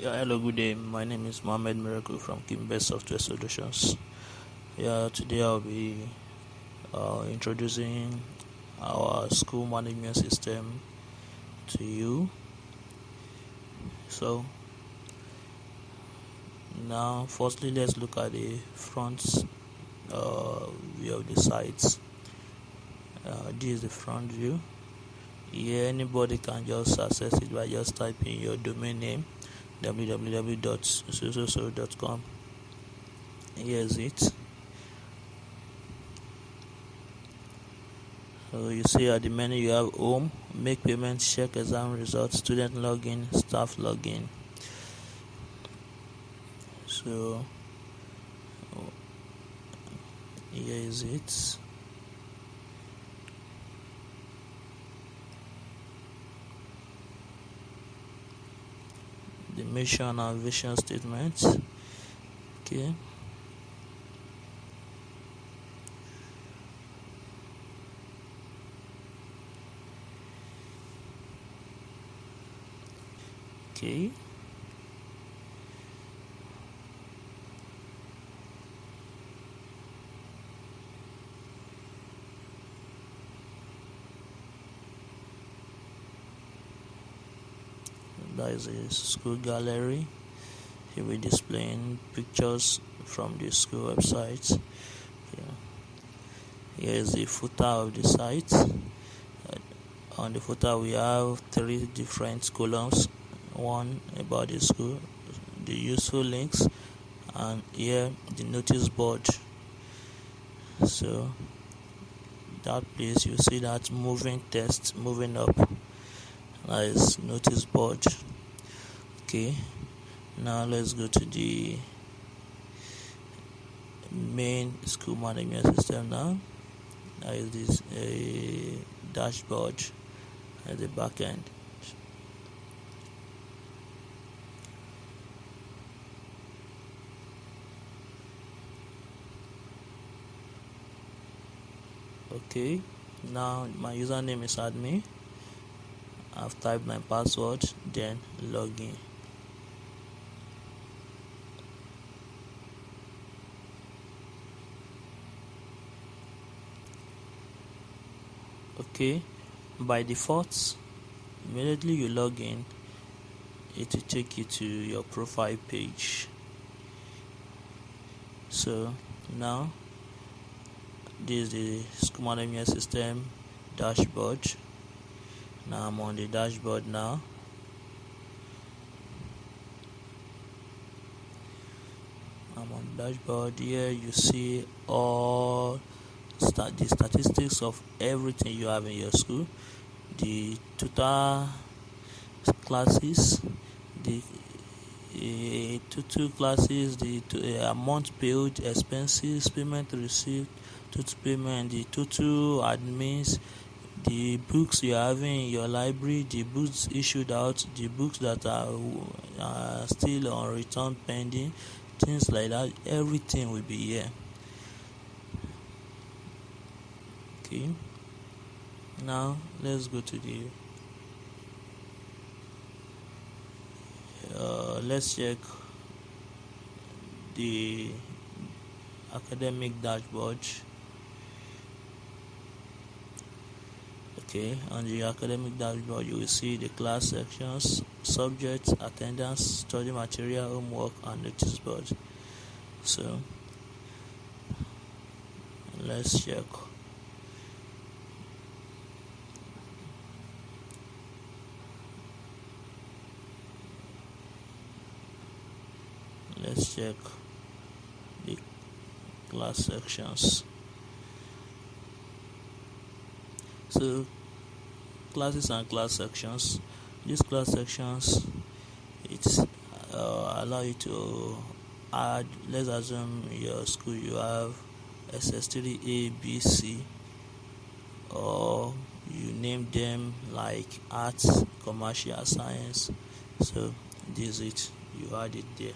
Yeah, hello, good day. My name is Mohammed Miracle from KEEMBEST Software Solutions. Yeah, today I'll be introducing our school management system to you. So, now, firstly, let's look at the front view of the site. This is the front view. Here, anybody can just access it by just typing your domain name www.sososo.com. Here's it. So you see at the menu you have home, make payments, check exam results, student login, staff login. So here is it. The mission and vision statement. Okay. Okay. That is a school gallery. Here we're displaying pictures from the school website. Here is the footer of the site. On the footer we have 3 different columns. One about the school, the useful links, and here the notice board. So that place you see that moving text moving up. That is notice board. Okay, now let's go to the main school management system now. That is this dashboard at the back end. Okay, now my username is admin. I've typed my password, then login. Okay, by default, immediately you log in, it will take you to your profile page. So now this is the school management system dashboard. Now I'm on the dashboard now. I'm on the dashboard. Here you see all the statistics of everything you have in your school, the total classes, the total classes, the amount paid, expenses, payment received, total payment, the total admins, the books you are having in your library, the books issued out, the books that are still on return pending, things like that. Everything will be here. Okay, now let's go to the let's check the academic dashboard. Okay, on the academic dashboard you will see the class sections, subjects, attendance, study material, homework, and notice board. So let's check. Let's check the class sections. So classes and class sections. These class sections, it's allow you to add. Let's assume your school you have SS3 A, B, C, or you name them like arts, commercial, science. So this is it. You add it there.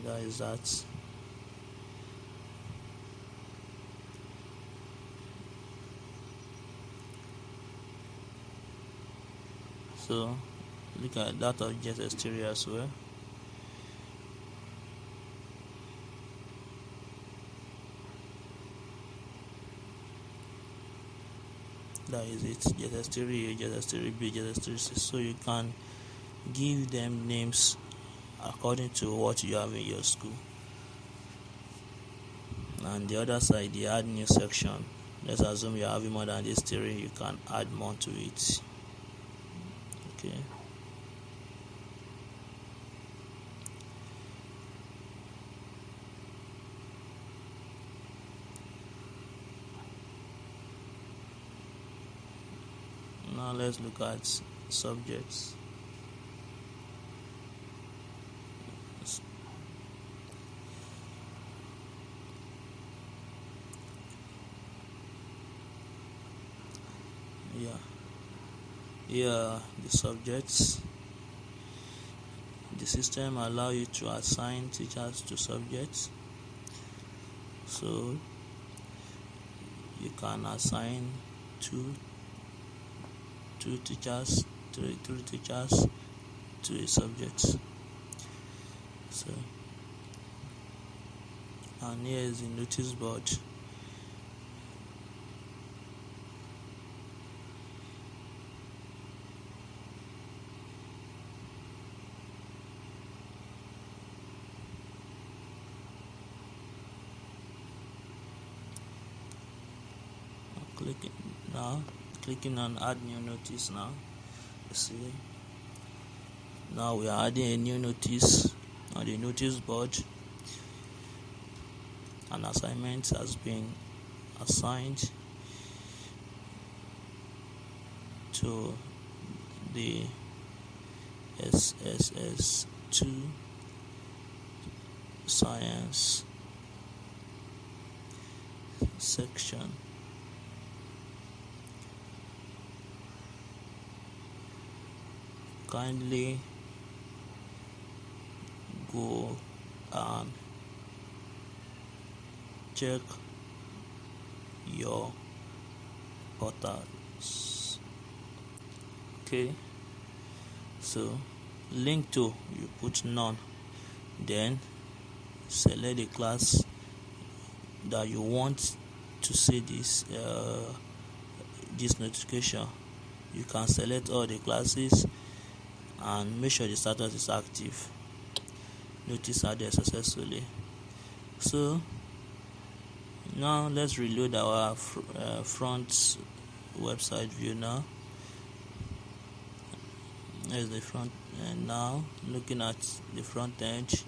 That is that. So look at that of JSS3 as well. That is it, JSS3A, JSS3B, JSS3C. So you can give them names according to what you have in your school. And the other side, the add new section. Let's assume you're having more than these three, you can add more to it. Okay. Now let's look at subjects. Here the subjects. The system allow you to assign teachers to subjects. So you can assign two teachers, three teachers to a subject. So, and here is the notice board. Clicking on add new notice now. You see, now we are adding a new notice on the notice board. An assignment has been assigned to the SSS2 science section. Kindly go and check your portals. Okay, so link to, you put none, then select the class that you want to see this notification. You can select all the classes and make sure the status is active. Notice added successfully. So now let's reload our front website view. Now there's the front, and now looking at the front edge,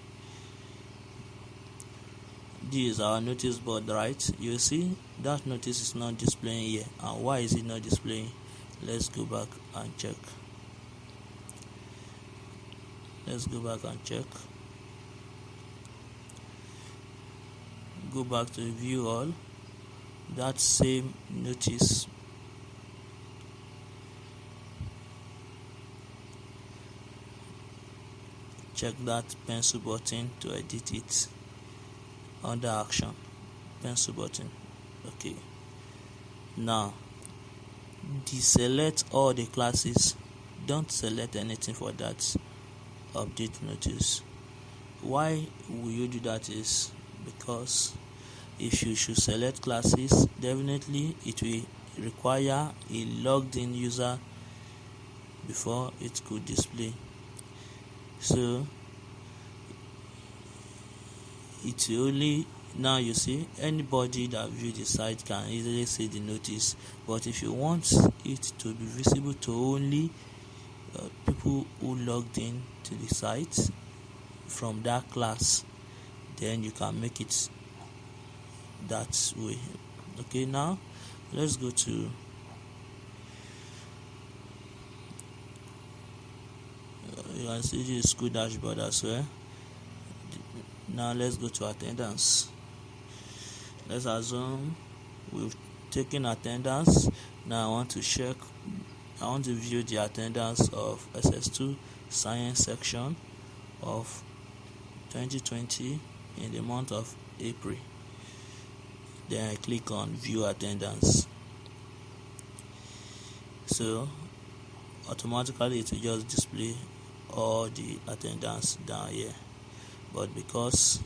this is our notice board, right? You see that notice is not displaying here. And why is it not displaying? Let's go back and check. Go back to view all. That same notice, check that pencil button to edit it. Under action, pencil button. Okay, now deselect all the classes. Don't select anything for that update notice. Why will you do that? Is because if you should select classes, definitely it will require a logged in user before it could display. So it's only now, you see, anybody that view the site can easily see the notice, but if you want it to be visible to only people who logged in to the site from that class, then you can make it that way. Okay, now let's go to you can see the school dashboard as well. Now let's go to attendance. Let's assume we've taken attendance. Now I want to view the attendance of SS2 science section of 2020 in the month of April. Then I click on view attendance. So automatically it will just display all the attendance down here, but because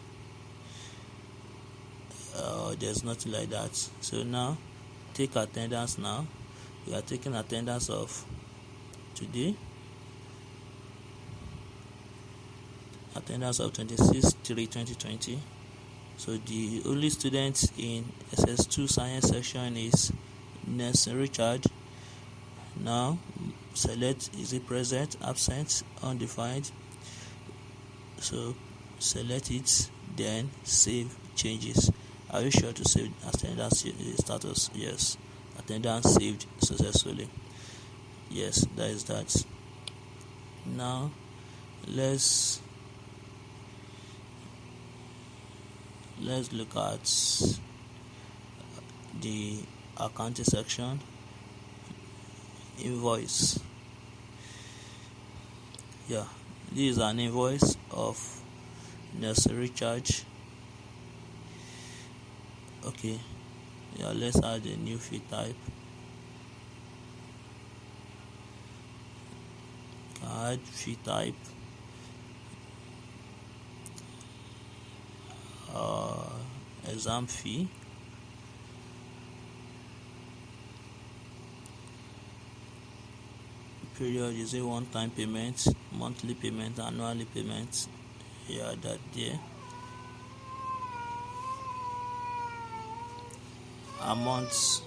there's nothing like that. So now take attendance. Now we are taking attendance of today, attendance of 26/3/2020. So the only student in SS2 science section is Nelson Richard. Now select is it present, absent, undefined. So select it, then save changes. Are you sure to save attendance status? Yes. Attendance saved successfully. Yes, that is that. Now let's look at the accounting section. Invoice. Yeah, this is an invoice of Nelson Richard. Okay, yeah, let's add a new fee type. Add fee type. Exam fee. Period is a one-time payment, monthly payment, annually payment. Yeah, that there. Amount.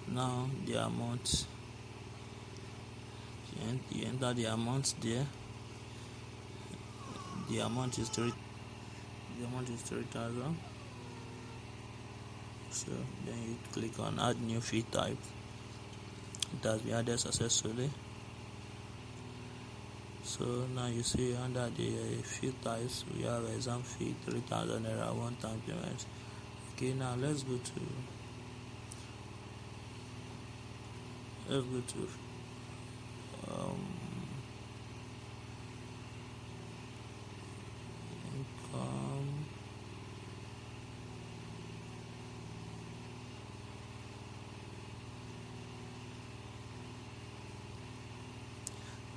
Now the amount. You enter the amount there. The amount is 3,000. So then you click on add new fee type. It has been added successfully. So now you see under the fee types we have exam fee 3,000 naira one-time payment. Okay, now let's go to income.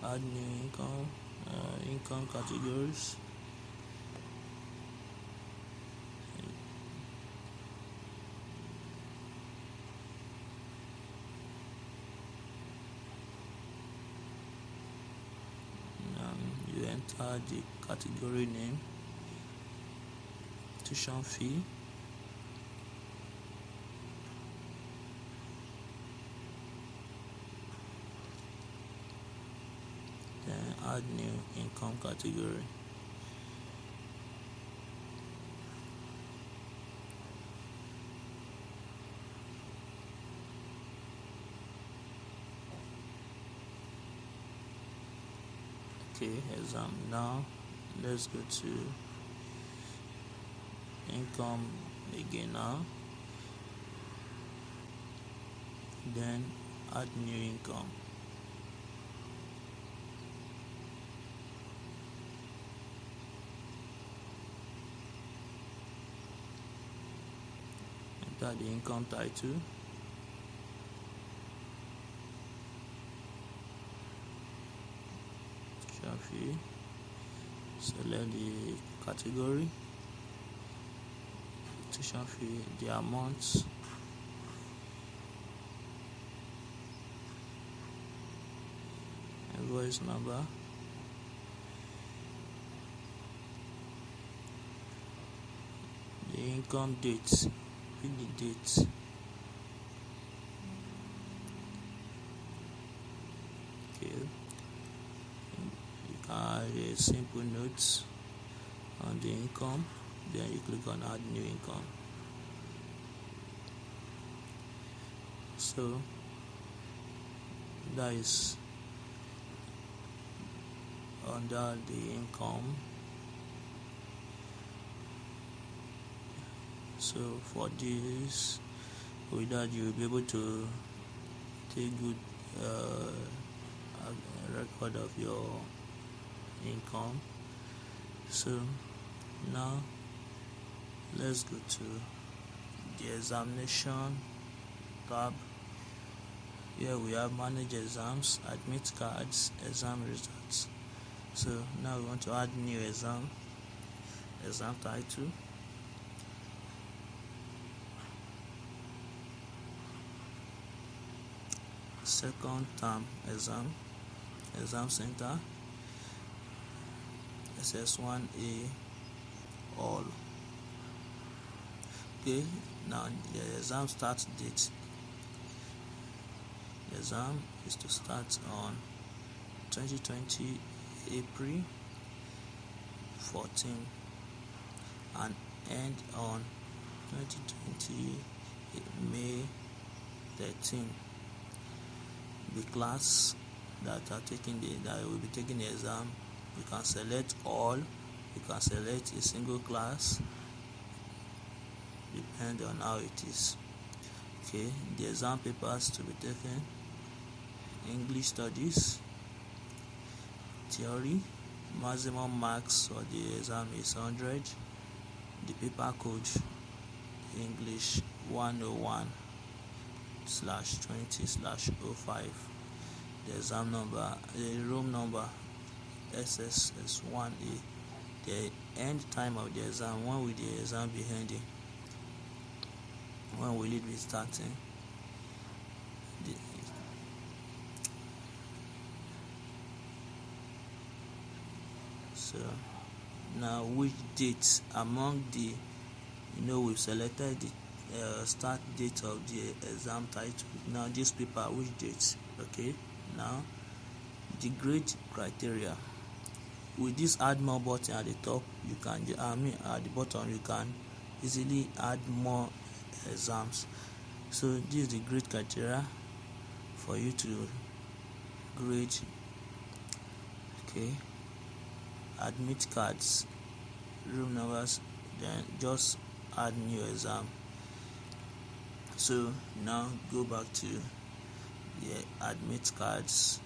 Add new income categories. You enter the category name, tuition fee, then add new income category. Okay, exam. Now let's go to income again now, then add new income. Enter the income title. Fee. Select the category, tuition fee, the amount, invoice number, the income date, pick the date. Okay. Add a simple note on the income, then you click on add new income. So that is under the income. So for this, with that you will be able to take good record of your income. So now let's go to the examination tab. Here we have manage exams, admit cards, exam results. So now we want to add new exam title. Second term exam center, SS1A all. Okay, now the exam start date. The exam is to start on 2020 April 14 and end on 2020 May 13. The class that will be taking the exam, you can select all, you can select a single class, depending on how it is. Okay, the exam papers to be taken: English studies, theory. Maximum marks for the exam is 100. The paper code English 101/20/05. The exam number, the room number SS1A. The end time of the exam. When will the exam be ending? When will it be starting? So now, which dates among the, we've selected the start date of the exam title. Now this paper, which dates? Okay, now the grade criteria. With this add more button at the top, you can at the bottom you can easily add more exams. So this is the grade criteria for you to grade. Okay, admit cards, room numbers, then just add new exam. So now go back to the admit cards.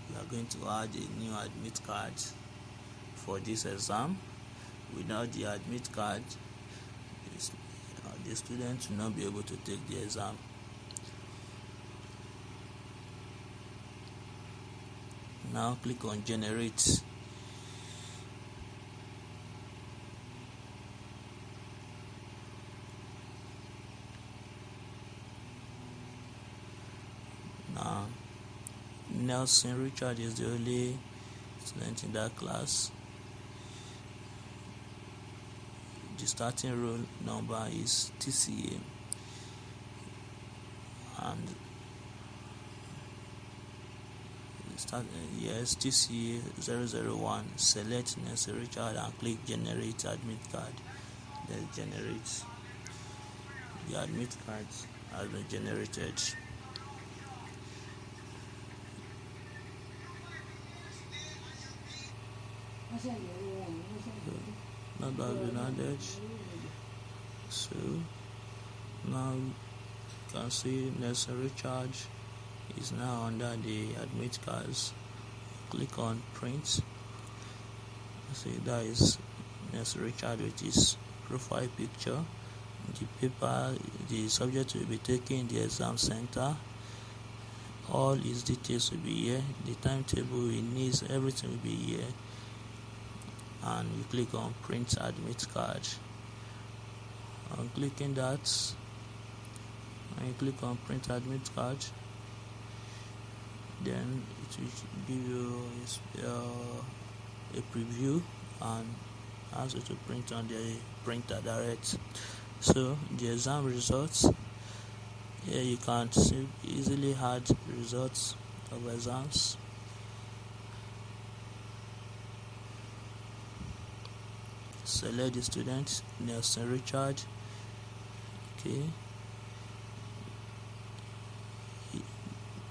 We are going to add a new admit card for this exam. Without the admit card, the student will not be able to take the exam. Now click on generate. Now Nelson Richard is the only student in that class. The starting roll number is TCA, and TCA 001. Select Nelson Richard and click generate admit card. Then generate. The admit card has been generated. That has been added. So now you can see Nelson Richard is now under the admit cards. Click on print. See, that is Nelson Richard with his profile picture. The paper, the subject will be taken in the exam center. All his details will be here. The timetable he needs, everything will be here. And you click on print admit card. On clicking that, and you click on print admit card, then it will give you a preview and ask you to print on the printer direct. So the exam results, here you can easily add results of exams. Select the student, Nelson Richard. Okay,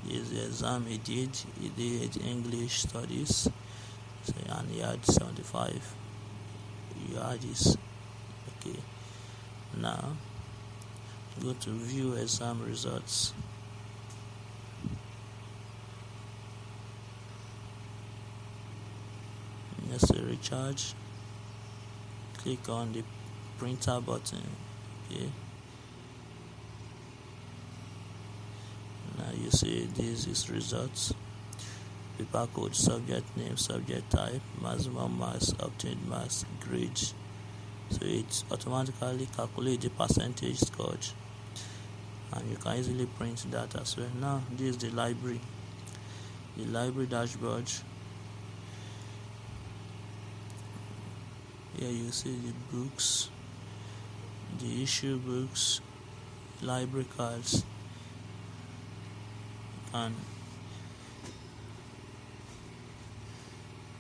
here's the exam he did English studies, so, and he had 75. You add this. Okay, now go to view exam results. Nelson Richard. Click on the printer button. Okay, see this is results, paper code, subject name, subject type, maximum marks, obtained marks, grade. So it automatically calculates the percentage scored, and you can easily print that as well. Now this is the library dashboard. Here you see the books, the issue books, library cards, and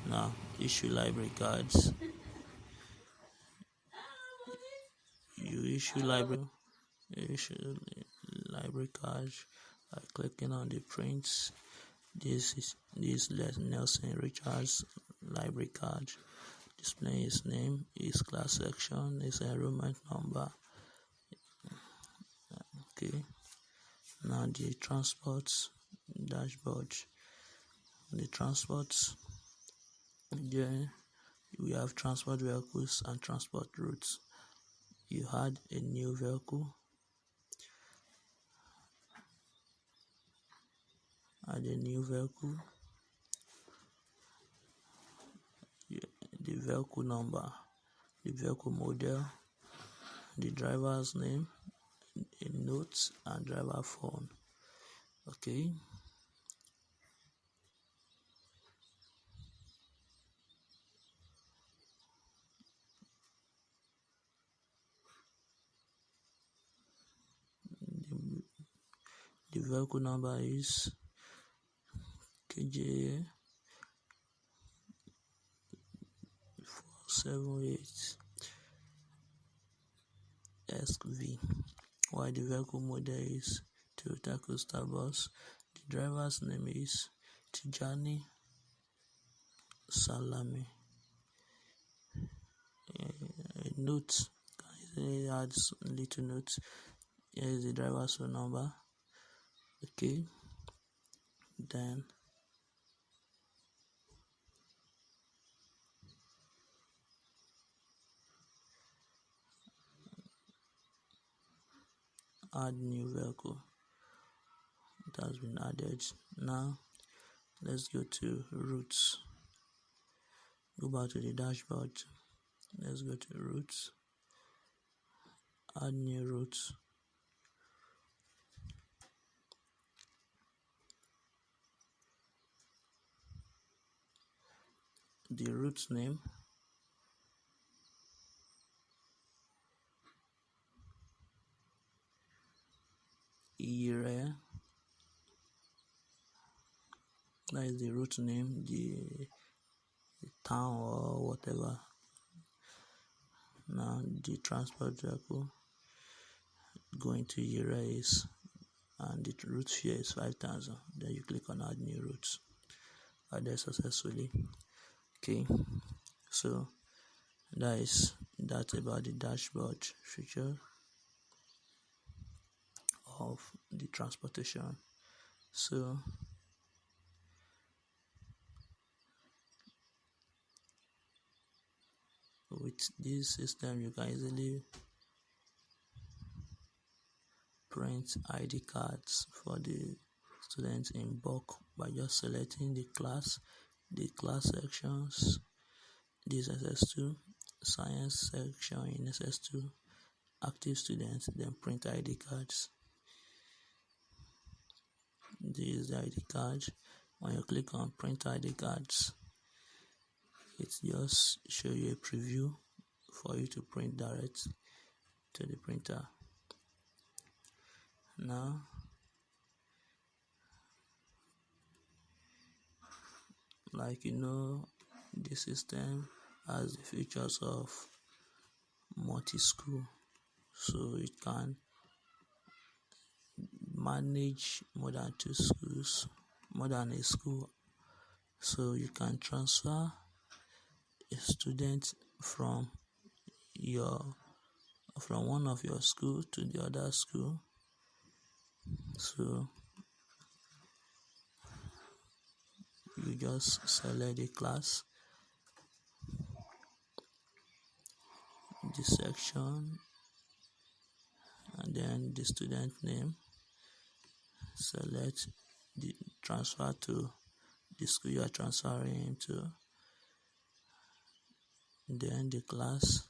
now issue library cards. You issue library cards by clicking on the prints. This is Nelson Richards library card, displaying his name, his class section, his enrollment number. Okay, now the transport dashboard. The transports, there we have transport vehicles and transport routes. You add a new vehicle, the vehicle number, the vehicle model, the driver's name, a note, and driver phone. Okay, the vehicle number is KJ 478 SV, while the vehicle model is Toyota Coaster Bus. The driver's name is Tijani Salami. A note, can add little notes. Here is the driver's phone number. Okay, then add new vehicle. It has been added. Now let's go to routes. Go back to the dashboard. Let's go to routes. Add new routes. The route name, area, that is the route name, the town or whatever. Now the transport vehicle going to area is, and the route fare is 5,000. Then you click on add new routes. Added successfully. Okay, so that's about the dashboard feature of the transportation. So with this system you can easily print ID cards for the students in bulk by just selecting the class sections. This SS2, science section in SS2, active students, then print ID cards. This is the ID card. When you click on print ID cards, it just show you a preview for you to print direct to the printer. Now like the system has the features of multi-school, so it can manage more than a school, so you can transfer a student from one of your school to the other school. So you just select the class, the section, and then the student name. Select the transfer to the school you are transferring into, then the class,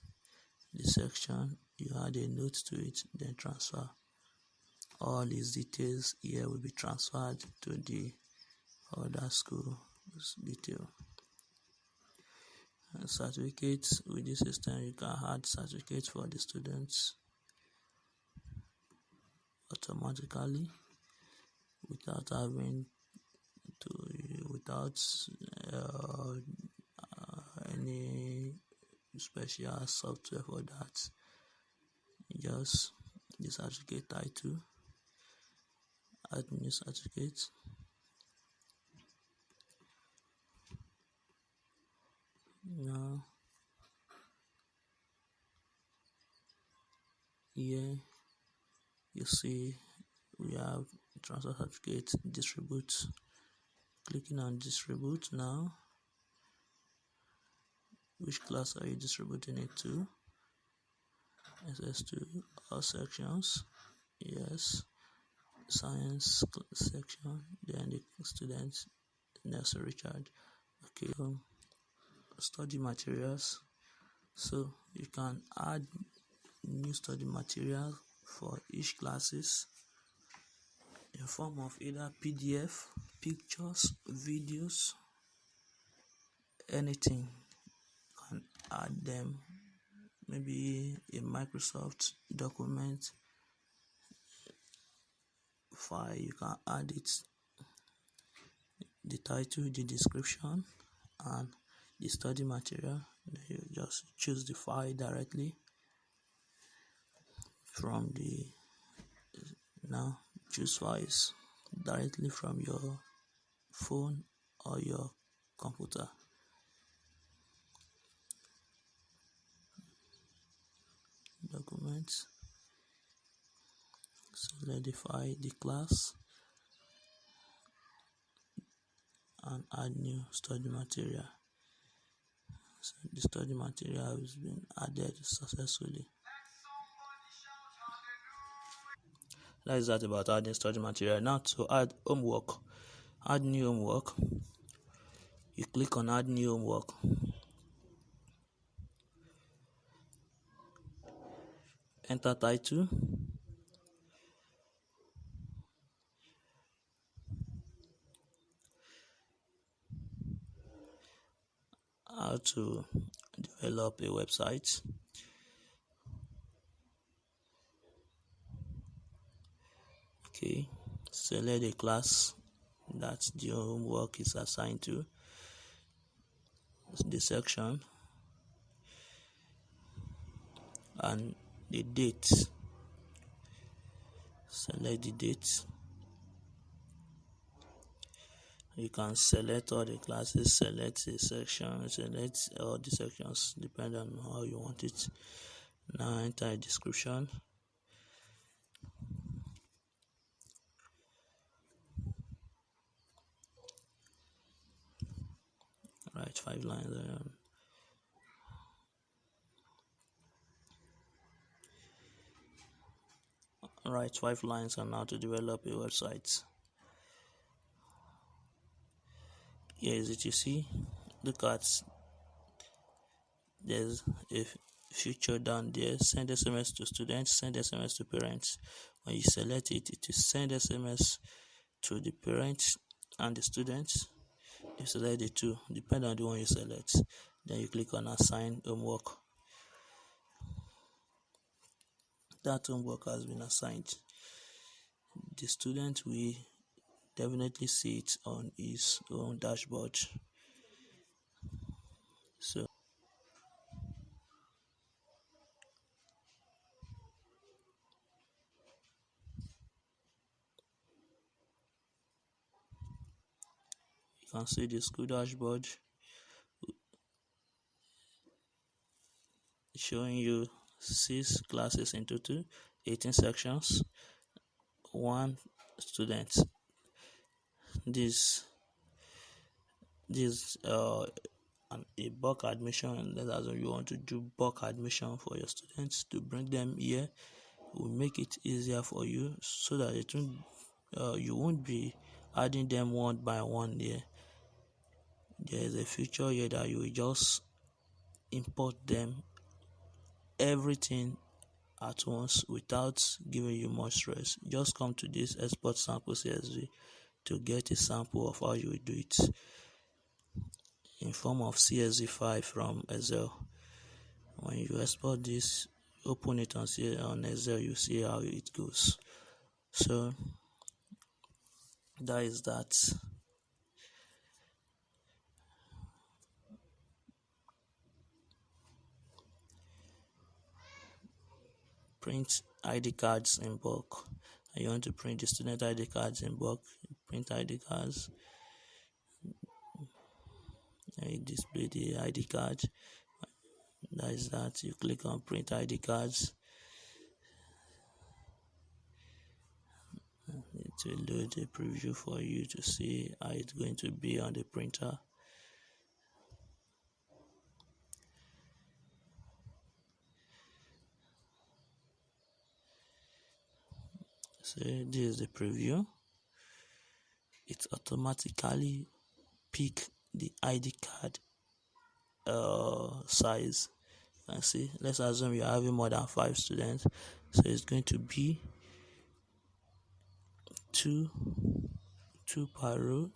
the section, you add a note to it, then transfer. All these details here will be transferred to the other school's detail. And certificates, with this system you can add certificates for the students automatically without having to, without any special software for that. Just the certificate title, add new certificate, now here you see we have transfer certificate, distribute. Clicking on distribute now, which class are you distributing it to? Access to all sections, yes. Science section, then the students necessary charge. Okay, study materials. So you can add new study material for each classes in form of either PDF, pictures, videos, anything. You can add them, maybe a Microsoft document file, you can add it, the title, the description, and the study material. You just choose the file directly from the, now choose files directly from your phone or your computer. Documents, solidify the class and add new study material. So the study material has been added successfully. That is that about adding study material. Now to add homework, add new homework. You click on add new homework. Enter title. How to develop a website. Okay, select a class that the homework is assigned to, the section, and the date. Select the date. You can select all the classes, select a section, select all the sections depending on how you want it. Now enter a description. Write 5 lines. Write 5 lines on how to develop a website. Here is it, you see. Look at, there's a feature down there, send SMS to students, send SMS to parents. When you select it, it will send SMS to the parents and the students. You select the two, depending on the one you select. Then you click on assign homework. That homework has been assigned. The student will definitely see it on his own dashboard. So you can see the school dashboard showing you 6 classes in total, 18 sections, 1 student. This a bulk admission. That's when you want to do bulk admission for your students to bring them here. Will make it easier for you so that you won't be adding them one by one here. There is a feature here that you will just import them everything at once without giving you much stress. Just come to this export sample CSV to get a sample of how you will do it in form of CSV file from Excel. When you export this, open it on Excel, you see how it goes. So that is that. Print ID cards in bulk. And you want to print the student ID cards in bulk, print ID cards. And you display the ID card. That is that. You click on print ID cards. It will load a preview for you to see how it's going to be on the printer. So this is the preview. It automatically pick the ID card size. And see, let's assume you're having more than 5 students, so it's going to be 2 per row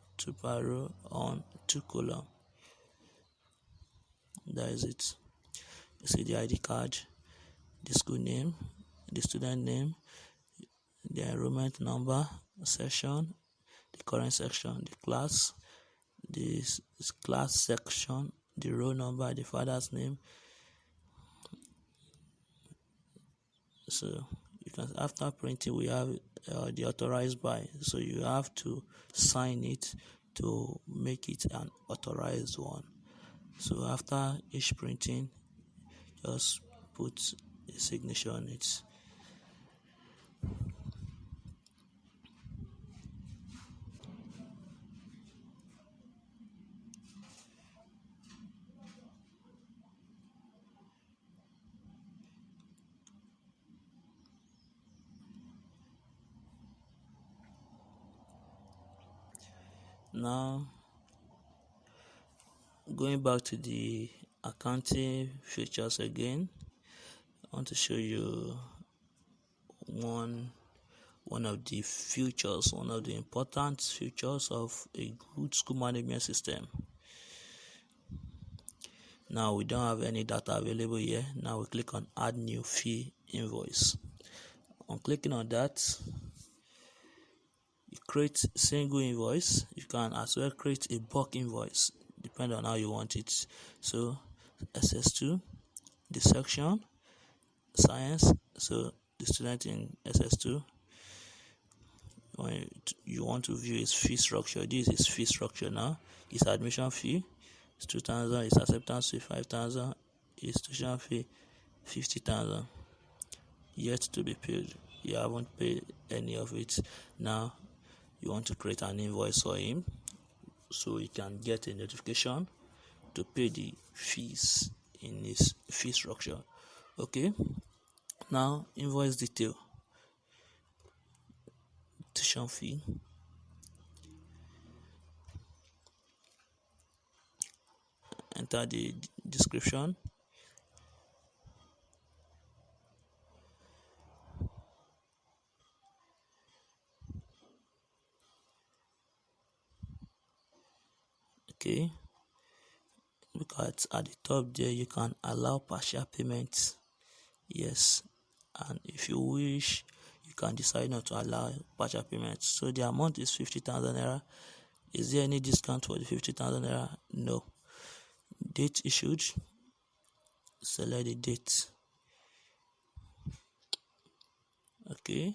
on 2 column. That is it. You see the ID card, the school name, the student name, the enrollment number, section, the current section, the class, the class section, the row number, the father's name. So you can, after printing, we have the authorized by, so you have to sign it to make it an authorized one. So after each printing, just put a signature on it. Now, going back to the accounting features again, I want to show you one of the features, one of the important features of a good school management system. Now we don't have any data available here. Now we click on add new fee invoice. On clicking on that, you create single invoice. You can as well create a bulk invoice, depending on how you want it. So SS2, the section, science, so the student in SS2, when you want to view its fee structure, this is fee structure now. Its admission fee is 2,000, its acceptance fee 5,000, its tuition fee 50,000, yet to be paid. You haven't paid any of it. Now you want to create an invoice for him, so you can get a notification to pay the fees in his fee structure. Okay, now invoice detail, tuition fee, enter the description, okay. Look at the top there, you can allow partial payments, yes, and if you wish, you can decide not to allow partial payments. So the amount is 50,000 naira. Is there any discount for the 50,000 naira? No. Date issued, select the date. Okay,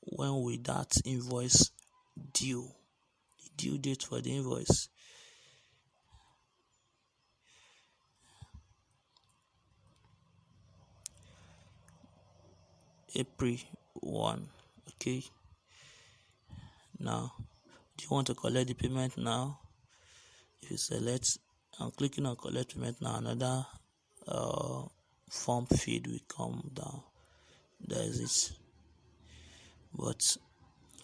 when will that invoice due? The due date for the invoice. April 1. Okay, now do you want to collect the payment now? If you select, I'm clicking on collect payment now, another form feed will come down. There is it. But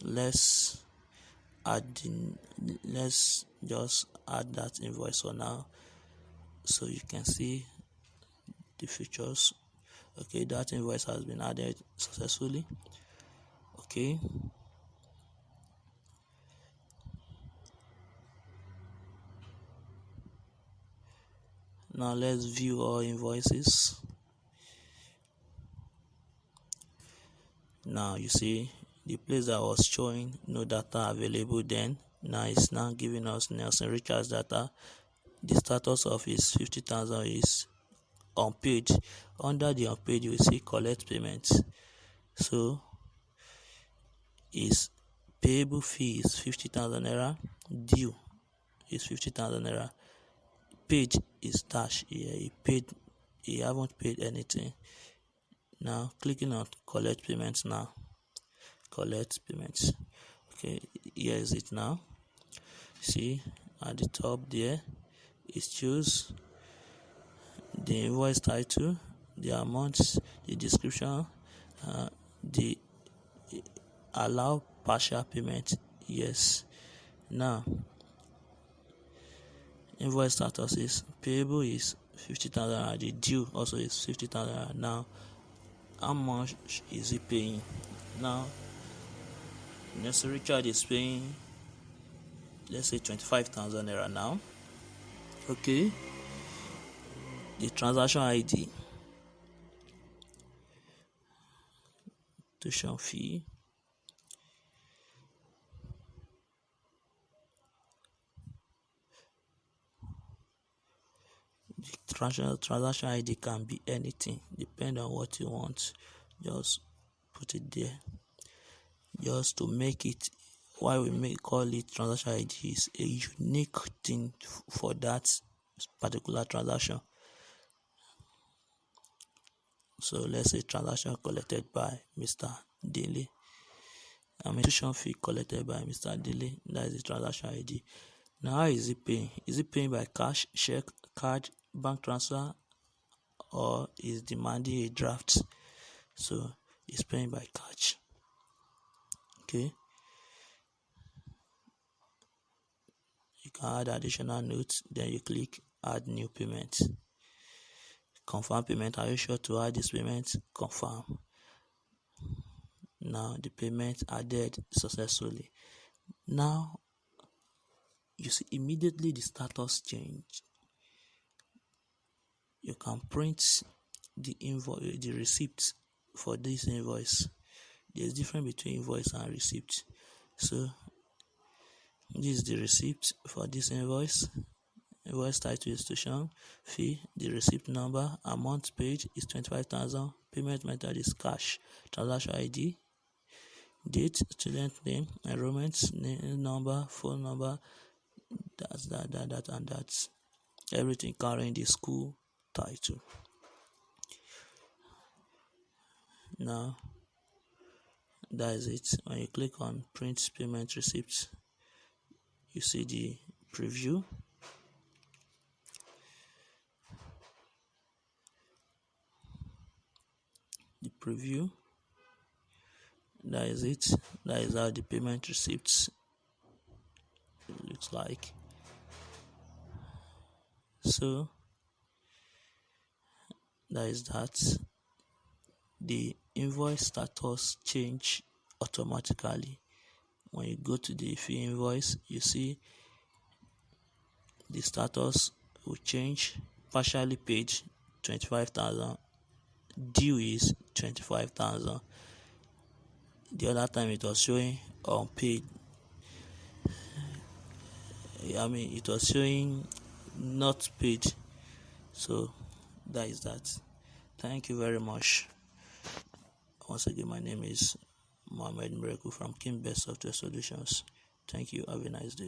let's let's just add that invoice for now so you can see the features. Okay, that invoice has been added successfully. Okay, now let's view all invoices. Now you see the place that was showing no data available then, now it's now giving us Nelson Richards data. The status of his 50,000 is unpaid. Under the unpaid you will see collect payments. So his payable fee is 50,000 naira, due is 50,000 naira, paid is dash. He paid, he haven't paid anything. Now clicking on collect payments, now collect payments. Okay, here is it now. See at the top there it shows the invoice title, the amount, the description, the allow partial payment, yes. Now invoice status is payable is 50,000, the due also is 50,000. Now how much is he paying? Now Nelson Richard is paying, let's say 25,000 naira now. Okay, the transaction ID, tuition fee, the transaction ID can be anything, depending on what you want. Just put it there, just to make it, why we may call it transaction ID is a unique thing for that particular transaction. So let's say transaction collected by Mr. Daly. Tuition fee collected by Mr. Daly. That is the transaction ID. Now how is he paying? Is he paying by cash, check, card, bank transfer, or is demanding a draft? So he's paying by cash. Okay. You can add additional notes, then you click add new payment. Confirm payment. Are you sure to add this payment? Confirm. Now the payment added successfully. Now you see immediately the status change. You can print the invoice, the receipt for this invoice. There's difference between invoice and receipt. So this is the receipt for this invoice. Invoice title is tuition fee. The receipt number, amount paid is 25,000. Payment method is cash. Transaction ID, date, student name, enrollment name, number, phone number. That's that, and that's everything carrying the school title. Now that is it. When you click on print payment receipt, you see the preview. The preview, that is it. That is how the payment receipt looks like. So that is that. The invoice status change automatically. When you go to the fee invoice, you see the status will change. Partially paid 25,000, due is 25,000. The other time it was showing unpaid. It was showing not paid. So that is that. Thank you very much. Once again, my name is Mohammed Miracle from KEEMBEST Software Solutions. Thank you. Have a nice day.